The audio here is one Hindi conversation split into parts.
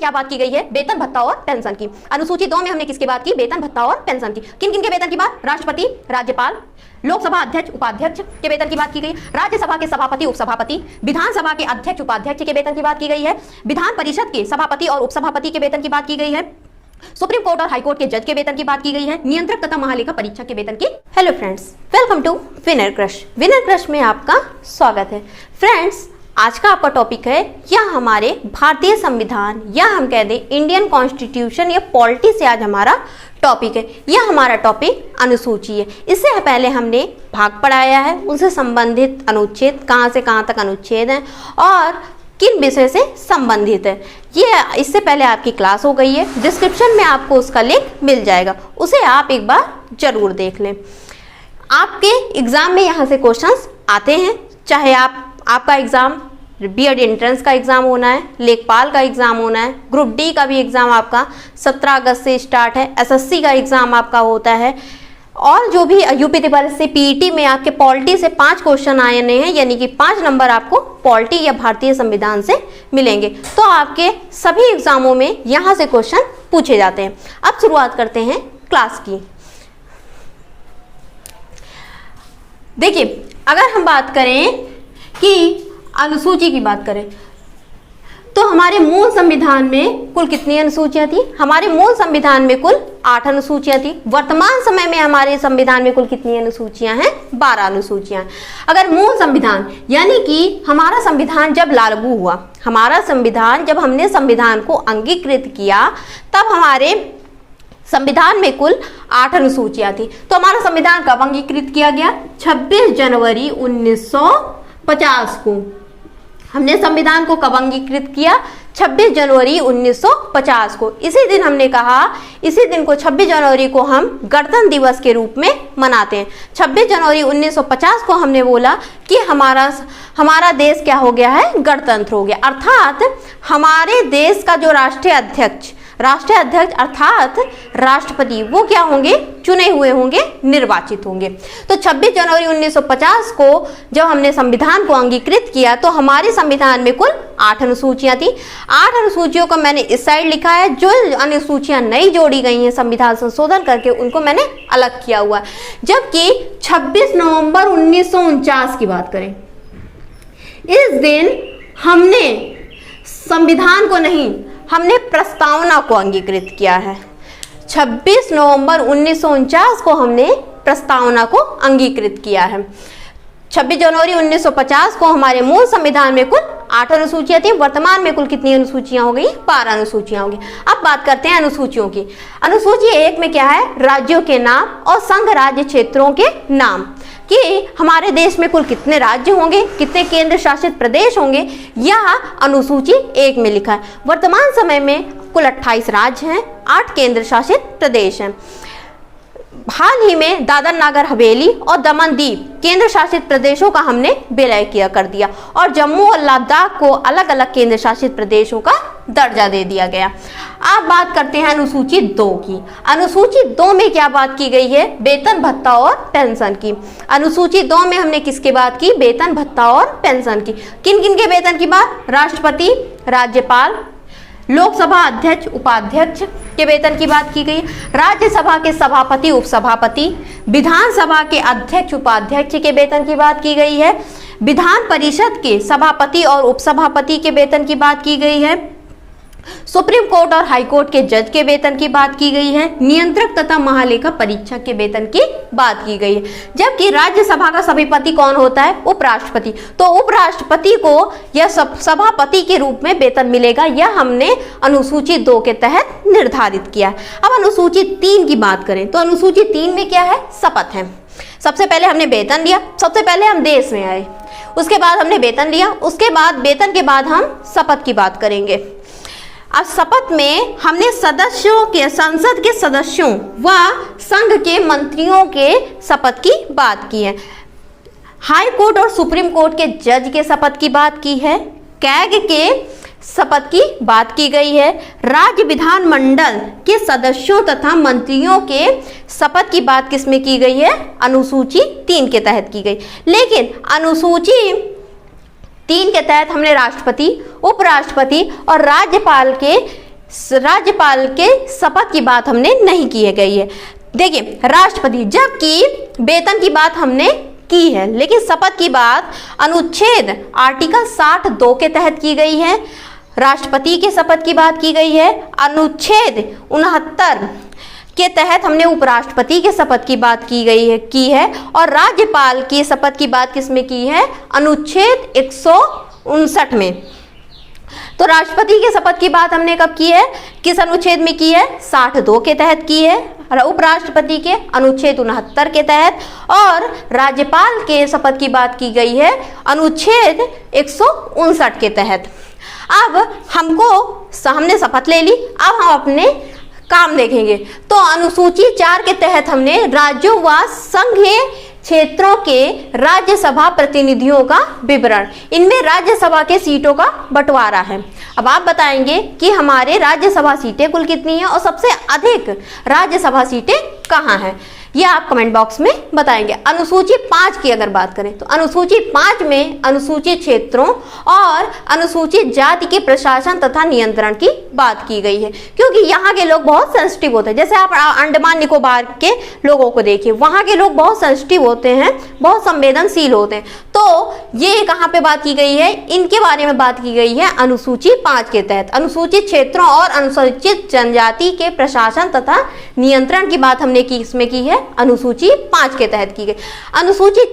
क्या बात की गई है? वेतन भत्ता और पेंशन की। अनुसूची 2 में हमने किसकी बात की? वेतन भत्ता और पेंशन की। किन किन के वेतन की बात? राष्ट्रपति, राज्यपाल, लोकसभा अध्यक्ष उपाध्यक्ष के वेतन की बात की गई, राज्यसभा के सभापति उपसभापति, विधानसभा के अध्यक्ष उपाध्यक्ष के वेतन की बात की गई है, विधान परिषद के सभापति और उपसभापति के वेतन की बात की गई है, सुप्रीम कोर्ट और हाई कोर्ट के जज के वेतन की बात की गई है, नियंत्रक तथा महालेखा परीक्षक के वेतन की। Hello friends, welcome to Winner Crush. Winner Crush में आपका स्वागत है। फ्रेंड्स, आज का आपका टॉपिक है या हमारे भारतीय संविधान या हम कह दें इंडियन कॉन्स्टिट्यूशन या पॉलिटी से आज हमारा टॉपिक है। यह हमारा टॉपिक अनुसूची है। इससे पहले हमने भाग पढ़ाया है, उनसे संबंधित अनुच्छेद कहाँ से कहाँ तक अनुच्छेद हैं और किन विषय से संबंधित है। ये इससे पहले आपकी क्लास हो गई है, डिस्क्रिप्शन में आपको उसका लिंक मिल जाएगा, उसे आप एक बार जरूर देख लें। आपके एग्जाम में यहाँ से क्वेश्चंस आते हैं, चाहे आपका एग्जाम बीएड एंट्रेंस का एग्जाम होना है, लेखपाल का एग्जाम होना है, ग्रुप डी का भी एग्जाम आपका 17 अगस्त से स्टार्ट है, एसएससी का एग्जाम आपका होता है, और जो भी यूपी ट्रिपल से पीईटी में आपके पॉलिटी से 5 क्वेश्चन आए हैं, यानी कि 5 नंबर आपको पॉलिटी या भारतीय संविधान से मिलेंगे। तो आपके सभी एग्जामों में यहाँ से क्वेश्चन पूछे जाते हैं। अब शुरुआत करते हैं क्लास की। देखिए, अगर हम बात करें कि अनुसूची की बात करें तो हमारे मूल संविधान में कुल कितनी अनुसूचियां थी? हमारे मूल संविधान में कुल 8 अनुसूचियां थी। वर्तमान समय में हमारे संविधान में कुल कितनी अनुसूचियां हैं? 12 अनुसूचियां। अगर मूल संविधान यानी कि हमारा संविधान जब लागू हुआ, हमारा संविधान जब हमने संविधान को अंगीकृत किया, तब हमारे संविधान में कुल 8 अनुसूचियां थी। तो हमारा संविधान कब अंगीकृत किया गया? 26 जनवरी 1950 को। हमने संविधान को कब अंगीकृत किया? 26 जनवरी 1950 को। इसी दिन हमने कहा, इसी दिन को 26 जनवरी को हम गणतंत्र दिवस के रूप में मनाते हैं। 26 जनवरी 1950 को हमने बोला कि हमारा देश क्या हो गया है? गणतंत्र हो गया। अर्थात हमारे देश का जो राष्ट्रीय अध्यक्ष अर्थात राष्ट्रपति, वो क्या होंगे? चुने हुए होंगे, निर्वाचित होंगे। तो 26 जनवरी 1950 को जब हमने संविधान को अंगीकृत किया तो हमारे संविधान में कुल 8 अनुसूचियां थी। 8 अनुसूचियों को मैंने इस साइड लिखा है, जो अनुसूचियां नई जोड़ी गई हैं संविधान संशोधन करके, उनको मैंने अलग किया हुआ है। जबकि 26 नवंबर 1949 की बात करें, इस दिन हमने संविधान को नहीं, हमने प्रस्तावना को अंगीकृत किया है। 26 नवंबर 1949 को हमने प्रस्तावना को अंगीकृत किया है। 26 जनवरी 1950 को हमारे मूल संविधान में कुल 8 अनुसूचियां थी। वर्तमान में कुल कितनी अनुसूचियां हो गई? 12 अनुसूचियां हो गई। अब बात करते हैं अनुसूचियों की। अनुसूची 1 में क्या है? राज्यों के नाम और संघ राज्य क्षेत्रों के नाम, कि हमारे देश में कुल कितने राज्य होंगे, कितने केंद्र शासित प्रदेश होंगे, यह अनुसूची 1 में लिखा है। वर्तमान समय में कुल 28 राज्य हैं, 8 केंद्र शासित प्रदेश हैं। हाल ही में दादर नागर हवेली और दमन दीव केंद्र शासित प्रदेशों का हमने विलय कर दिया और जम्मू और लद्दाख को अलग अलग केंद्र शासित प्रदेशों का दर्जा दे दिया गया। अब बात करते हैं अनुसूची 2 की। अनुसूची 2 में क्या बात की गई है? वेतन भत्ता और पेंशन की। अनुसूची 2 में हमने किसकी बात की? वेतन भत्ता और पेंशन की। किन किन के वेतन की बात? राष्ट्रपति, राज्यपाल, लोकसभा अध्यक्ष उपाध्यक्ष के वेतन की बात की गई। राज्यसभा के सभापति उपसभापति, विधानसभा के अध्यक्ष उपाध्यक्ष के वेतन की बात की गई है। विधान परिषद के सभापति और उपसभापति के वेतन की बात की गई है। सुप्रीम कोर्ट और हाई कोर्ट के जज के वेतन की बात की गई है। नियंत्रक तथा महालेखा परीक्षक के वेतन की बात की गई है। जबकि राज्यसभा का सभापति कौन होता है? उपराष्ट्रपति। तो उपराष्ट्रपति को यह सभापति के रूप में वेतन मिलेगा, यह हमने अनुसूची 2 के तहत निर्धारित किया है। अब अनुसूची 3 की बात करें तो अनुसूची 3 में क्या है? शपथ है। सबसे पहले हमने वेतन लिया, सबसे पहले हम देश में आए, उसके बाद हमने वेतन लिया, उसके बाद वेतन के बाद हम शपथ की बात करेंगे। अब शपथ में हमने सदस्यों के, संसद के सदस्यों व संघ के मंत्रियों के शपथ की बात की है। हाई कोर्ट और सुप्रीम कोर्ट के जज के शपथ की बात की है। कैग के शपथ की बात की गई है। राज्य विधानमंडल के सदस्यों तथा मंत्रियों के शपथ की बात किसमें की गई है? अनुसूची 3 के तहत की गई। लेकिन अनुसूची 3 के तहत हमने राष्ट्रपति, उपराष्ट्रपति और राज्यपाल के राज्यपाल के शपथ की बात हमने नहीं की गई है। देखिए राष्ट्रपति, जबकि वेतन की बात हमने की है, लेकिन शपथ की बात अनुच्छेद आर्टिकल 62 के तहत की गई है। राष्ट्रपति के शपथ की बात की गई है अनुच्छेद 69 के तहत हमने उपराष्ट्रपति के शपथ की बात की है और राज्यपाल की शपथ की बात किसमें की है? अनुच्छेद 159 में। तो राष्ट्रपति के शपथ की बात हमने कब की है, किस अनुच्छेद में की है? 62 के तहत की है, उपराष्ट्रपति के अनुच्छेद 69 के तहत, और राज्यपाल के शपथ की बात की गई है अनुच्छेद 159 के तहत। अब हमने शपथ ले ली, अब हम अपने काम देखेंगे। तो अनुसूची 4 के तहत हमने राज्यों व संघीय क्षेत्रों के राज्यसभा प्रतिनिधियों का विवरण, इनमें राज्यसभा के सीटों का बंटवारा है। अब आप बताएंगे कि हमारे राज्यसभा सीटें कुल कितनी हैं और सबसे अधिक राज्यसभा सीटें कहाँ हैं, ये आप कमेंट बॉक्स में बताएंगे। अनुसूची 5 की अगर बात करें तो अनुसूची 5 में अनुसूचित क्षेत्रों और अनुसूचित जाति के प्रशासन तथा नियंत्रण की बात की गई है, क्योंकि यहाँ के लोग बहुत सेंसिटिव होते हैं। जैसे आप अंडमान निकोबार के लोगों को देखिए, वहाँ के लोग बहुत सेंसिटिव होते हैं, बहुत संवेदनशील होते हैं। तो ये कहाँ पे बात की गई है, इनके बारे में बात की गई है अनुसूची 5 के तहत। अनुसूचित क्षेत्रों और अनुसूचित जनजाति के प्रशासन तथा नियंत्रण की बात हमने इसमें की है अनुसूची 5 के तहत की गई। अनुसूची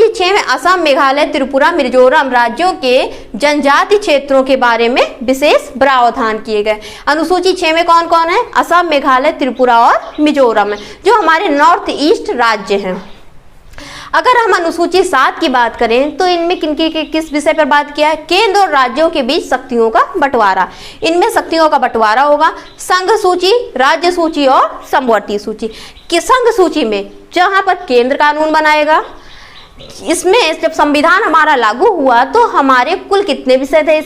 6 में असम, मेघालय, त्रिपुरा, मिजोरम राज्यों के जनजाति क्षेत्रों के बारे में विशेष प्रावधान किए गए। अनुसूची 6 में कौन कौन है? असम, मेघालय, त्रिपुरा और मिजोरम है, जो हमारे नॉर्थ ईस्ट राज्य हैं। अगर हम अनुसूची 7 की बात करें तो इनमें किस विषय पर बात किया है? केंद्र और राज्यों के बीच शक्तियों का बंटवारा। इनमें शक्तियों का बंटवारा होगा संघ सूची, राज्य सूची और समवर्ती सूची। कि संघ सूची में जहां पर केंद्र कानून बनाएगा, इसमें जब संविधान हमारा लागू हुआ तो हमारे कुल कितने विषय थे?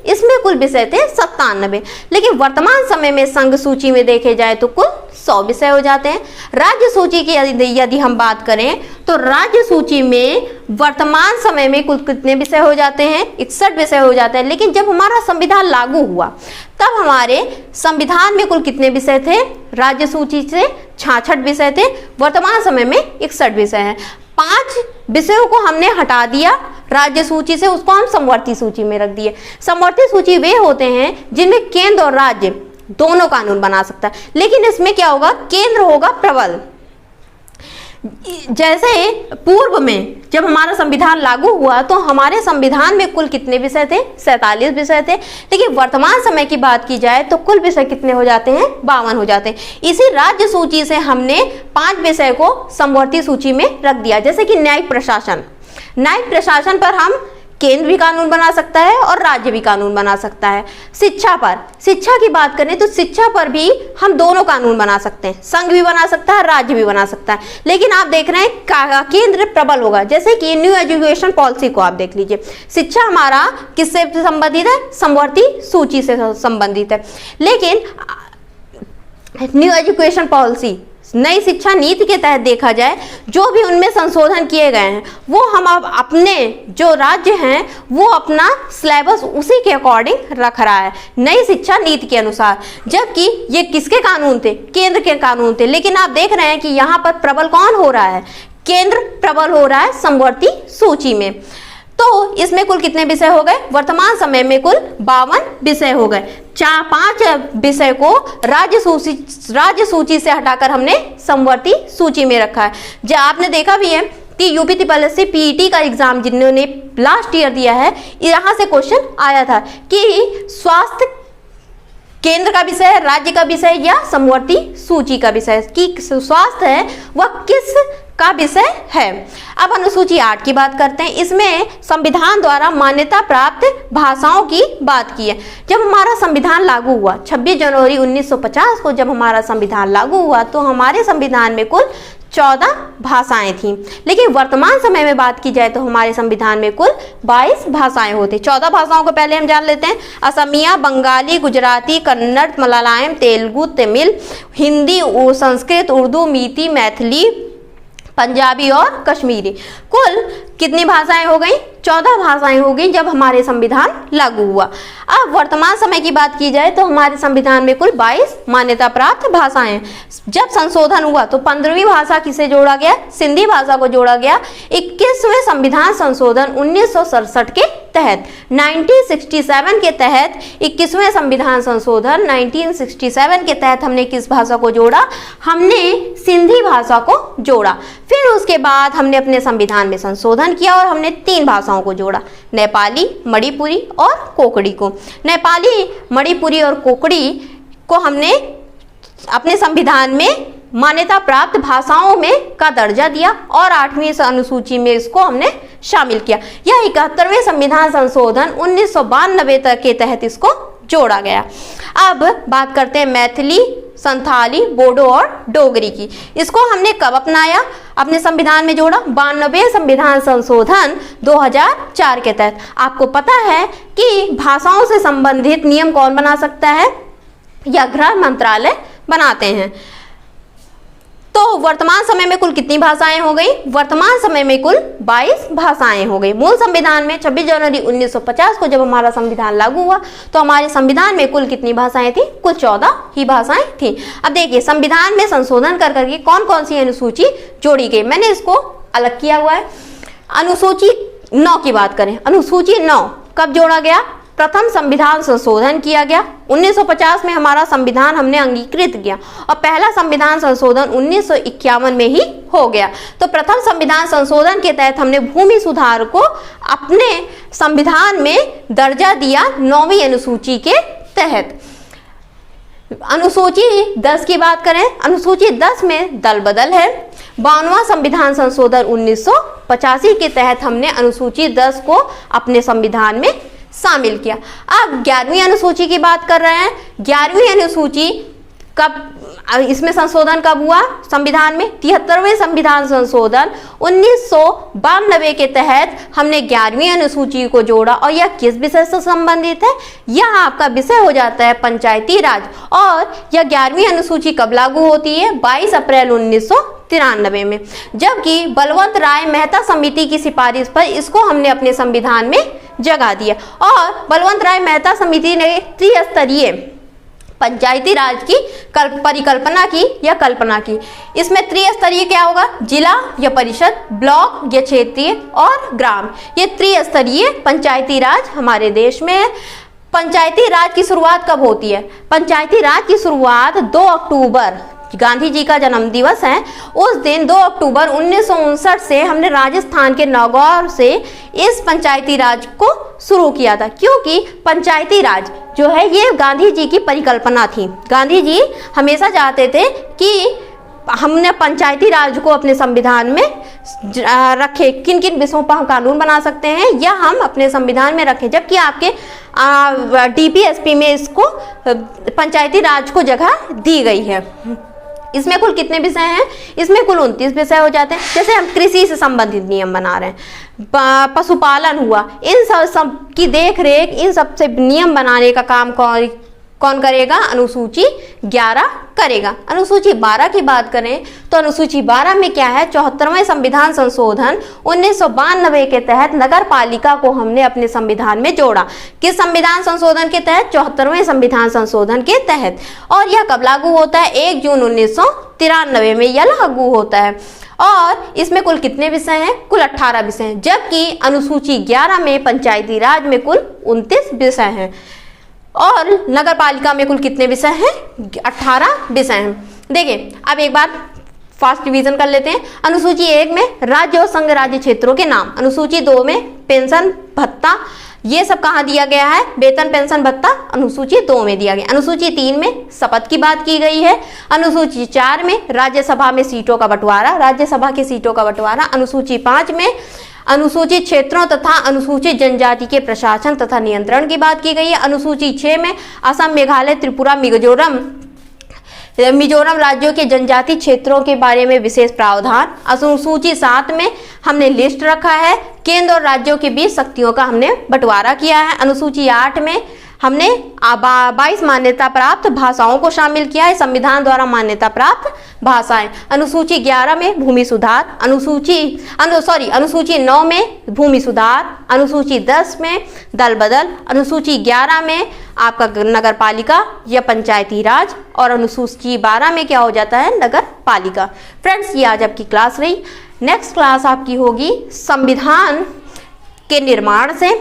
इसमें कुल विषय थे 97, लेकिन वर्तमान समय में संघ सूची में देखे जाए तो कुल 100 विषय हो जाते हैं। राज्य सूची की यदि हम बात करें तो राज्य सूची में वर्तमान समय में कुल कितने विषय हो जाते हैं? 61 विषय हो जाते हैं। लेकिन जब हमारा संविधान लागू हुआ तब हमारे संविधान में कुल कितने विषय थे? राज्य सूची से 66 विषय थे, वर्तमान समय में 61 विषय हैं। 5 विषयों को हमने हटा दिया राज्य सूची से, उसको हम समवर्ती सूची में रख दिए। समवर्ती सूची वे होते हैं जिनमें केंद्र और राज्य दोनों कानून बना सकता है, लेकिन इसमें क्या होगा? केंद्र होगा प्रबल। जैसे पूर्व में जब हमारा संविधान लागू हुआ तो हमारे संविधान में कुल कितने विषय थे? 47 विषय थे, लेकिन वर्तमान समय की बात की जाए तो कुल विषय कितने हो जाते हैं? 52 हो जाते हैं। इसी राज्य सूची से हमने 5 विषय को समवर्ती सूची में रख दिया। जैसे कि न्यायिक प्रशासन पर हम केंद्र भी कानून बना सकता है और राज्य भी कानून बना सकता है। शिक्षा की बात करें तो शिक्षा पर भी हम दोनों कानून बना सकते हैं, संघ भी बना सकता है, राज्य भी बना सकता है। लेकिन आप देख रहे हैं केंद्र प्रबल होगा। जैसे कि न्यू एजुकेशन पॉलिसी को आप देख लीजिए, शिक्षा हमारा किससे संबंधित है? समवर्ती सूची से संबंधित है। लेकिन न्यू एजुकेशन पॉलिसी, नई शिक्षा नीति के तहत देखा जाए, जो भी उनमें संशोधन किए गए हैं वो हम अब अपने जो राज्य हैं वो अपना सिलेबस उसी के अकॉर्डिंग रख रहा है, नई शिक्षा नीति के अनुसार। जबकि ये किसके कानून थे? केंद्र के कानून थे। लेकिन आप देख रहे हैं कि यहाँ पर प्रबल कौन हो रहा है? केंद्र प्रबल हो रहा है समवर्ती सूची में। तो इसमें कुल कितने विषय हो गए? वर्तमान समय में कुल 52 विषय हो गए। 5 विषय को राज्य सूची से हटाकर हमने समवर्ती सूची में रखा है। जो आपने देखा भी है कि यूपीपीएससी पीईटी का एग्जाम जिन्होंने लास्ट ईयर दिया है, यहाँ से क्वेश्चन आया था कि स्वास्थ्य केंद्र का विषय है, राज्य का विषय या समवर्ती सूची का विषय, कि स्वास्थ्य है वह किस का विषय है। अब अनुसूची 8 की बात करते हैं। इसमें संविधान द्वारा मान्यता प्राप्त भाषाओं की बात की है। जब हमारा संविधान लागू हुआ 26 जनवरी 1950 को, जब हमारा संविधान लागू हुआ तो हमारे संविधान में कुल 14 भाषाएं थीं। लेकिन वर्तमान समय में बात की जाए तो हमारे संविधान में कुल 22 भाषाएं होती। 14 भाषाओं को पहले हम जान लेते हैं। असमिया, बंगाली, गुजराती, कन्नड़, मलयालम, तेलुगु, तमिल, हिंदी, संस्कृत, उर्दू, मीठी, मैथिली, पंजाबी और कश्मीरी। कुल कितनी भाषाएं हो गई? 14 भाषाएं हो गई जब हमारे संविधान लागू हुआ। अब वर्तमान समय की बात की जाए तो हमारे संविधान में कुल 22 मान्यता प्राप्त भाषाएं। जब संशोधन हुआ तो 15वीं भाषा किसे जोड़ा गया? सिंधी भाषा को जोड़ा गया। 21वें संविधान संशोधन 1967 के तहत 1967 के तहत 21वें संविधान संशोधन 1967 के तहत हमने किस भाषा को जोड़ा? हमने सिंधी भाषा को जोड़ा। फिर उसके बाद हमने अपने संविधान में संशोधन किया और हमने 3 भाषाओं को जोड़ा, नेपाली, मणिपुरी और कोकड़ी को। नेपाली, मणिपुरी और कोकड़ी को हमने अपने संविधान में मान्यता प्राप्त भाषाओं में का दर्जा दिया और 8वीं अनुसूची में इसको हमने शामिल किया। यह 71वें संविधान संशोधन 1992 तक के तहत इसको जोड़ा गया। अब बात करते हैं मैथिली, संथाली, बोडो और डोगरी की। इसको हमने कब अपनाया, अपने संविधान में जोड़ा? 92वें संविधान संशोधन 2004 के तहत। आपको पता है कि भाषाओं से संबंधित नियम कौन बना सकता है? या गृह मंत्रालय बनाते हैं। तो वर्तमान समय में कुल कितनी भाषाएं हो गई? वर्तमान समय में कुल 22 भाषाएं हो गई। मूल संविधान में 26 जनवरी 1950 को जब हमारा संविधान लागू हुआ तो हमारे संविधान में कुल कितनी भाषाएं थी? कुल 14 ही भाषाएं थी। अब देखिए संविधान में संशोधन कर करके कौन कौन सी अनुसूची जोड़ी गई। मैंने इसको अलग किया हुआ है। अनुसूची 9 की बात करें, अनुसूची 9 कब जोड़ा गया? प्रथम संविधान संशोधन किया गया 1950 में हमारा संविधान हमने अंगीकृत किया और पहला संविधान संशोधन 1951 में ही हो गया। तो प्रथम संविधान संशोधन के तहत हमने भूमि सुधार को अपने संविधान में दर्जा दिया 9वीं अनुसूची के तहत। अनुसूची 10 की बात करें, अनुसूची 10 में दल बदल है। 52वां संविधान संशोधन 1985 के तहत हमने अनुसूची 10 को अपने संविधान में शामिल किया। अब 11वीं अनुसूची की बात कर रहे हैं। 11वीं अनुसूची कब, इसमें संशोधन कब हुआ संविधान में? 73वें संविधान संशोधन 1992 के तहत हमने 11वीं अनुसूची को जोड़ा और यह किस विषय से संबंधित है? यह आपका विषय हो जाता है पंचायती राज। और यह 11वीं अनुसूची कब लागू होती है? 22 अप्रैल 1993 में, जबकि बलवंत राय मेहता समिति की सिफारिश पर इसको हमने अपने संविधान में जगह दिया। और बलवंत राय मेहता समिति ने त्रिस्तरीय पंचायती राज की परिकल्पना की या कल्पना की। इसमें त्रिस्तरीय क्या होगा? जिला या परिषद, ब्लॉक या क्षेत्रीय और ग्राम। ये त्रिस्तरीय पंचायती राज हमारे देश में है। पंचायती राज की शुरुआत कब होती है? पंचायती राज की शुरुआत 2 अक्टूबर, गांधी जी का जन्म दिवस है, उस दिन 2 अक्टूबर 1959 से हमने राजस्थान के नागौर से इस पंचायती राज को शुरू किया था। क्योंकि पंचायती राज जो है ये गांधी जी की परिकल्पना थी। गांधी जी हमेशा चाहते थे कि हमने पंचायती राज को अपने संविधान में रखे, किन किन विषयों पर हम कानून बना सकते हैं या हम अपने संविधान में रखें, जबकि आपके DPSP में इसको पंचायती राज को जगह दी गई है। इसमें कुल कितने विषय हैं? इसमें कुल 29 विषय हो जाते हैं। जैसे हम कृषि से संबंधित नियम बना रहे हैं, पशुपालन हुआ, इन सब की देख रेख, इन सब से नियम बनाने का काम कौन करेगा? अनुसूची 11 करेगा। अनुसूची 12 की बात करें तो अनुसूची 12 में क्या है? 74वें संविधान संशोधन 1992 के तहत नगर पालिका को हमने अपने संविधान में जोड़ा। किस संविधान संशोधन के तहत? 74वें संविधान संशोधन के तहत। और यह कब लागू होता है? 1 जून 1993 में यह लागू होता है। और इसमें कुल कितने विषय हैं? कुल 18 विषय हैं, जबकि अनुसूची 11 में पंचायती राज में कुल 29 विषय हैं और नगर पालिका में कुल कितने विषय हैं? 18 विषय हैं। देखिए अब एक बार फास्ट रिवीजन कर लेते हैं। अनुसूची 1 में राज्य और संघ राज्य क्षेत्रों के नाम। अनुसूची 2 में पेंशन भत्ता, ये सब कहाँ दिया गया है? वेतन पेंशन भत्ता अनुसूची 2 में दिया गया। अनुसूची 3 में शपथ की बात की गई है। अनुसूची 4 में राज्यसभा में सीटों का बंटवारा, राज्यसभा की सीटों का बंटवारा। अनुसूची 5 में अनुसूचित क्षेत्रों तथा अनुसूचित जनजाति के प्रशासन तथा नियंत्रण की बात की गई है। अनुसूची 6 में असम, मेघालय, त्रिपुरा, मिजोरम राज्यों के जनजाति क्षेत्रों के बारे में विशेष प्रावधान। अनुसूची 7 में हमने लिस्ट रखा है, केंद्र और राज्यों के बीच शक्तियों का हमने बंटवारा किया है। अनुसूची 8 में हमने 22 मान्यता प्राप्त भाषाओं को शामिल किया है, संविधान द्वारा मान्यता प्राप्त भाषाएं। अनुसूची 11 में भूमि सुधार, अनुसूची 9 में भूमि सुधार, अनुसूची 10 में दल बदल, अनुसूची 11 में आपका नगर पालिका या पंचायती राज, और अनुसूची 12 में क्या हो जाता है, नगर पालिका। फ्रेंड्स, ये आज आपकी क्लास रही। नेक्स्ट क्लास आपकी होगी संविधान के निर्माण से।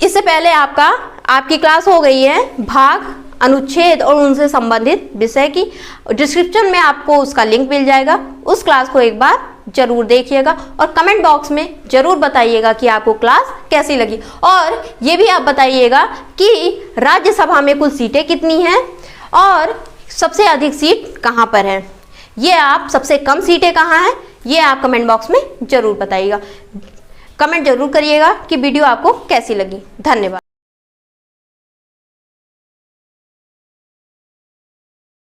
इससे पहले आपकी क्लास हो गई है भाग, अनुच्छेद और उनसे संबंधित विषय की। डिस्क्रिप्शन में आपको उसका लिंक मिल जाएगा, उस क्लास को एक बार जरूर देखिएगा और कमेंट बॉक्स में जरूर बताइएगा कि आपको क्लास कैसी लगी। और ये भी आप बताइएगा कि राज्यसभा में कुल सीटें कितनी हैं और सबसे अधिक सीट कहाँ पर है, ये आप सबसे कम सीटें कहाँ हैं, ये आप कमेंट बॉक्स में जरूर बताइएगा। कमेंट जरूर करिएगा कि वीडियो आपको कैसी लगी। धन्यवाद।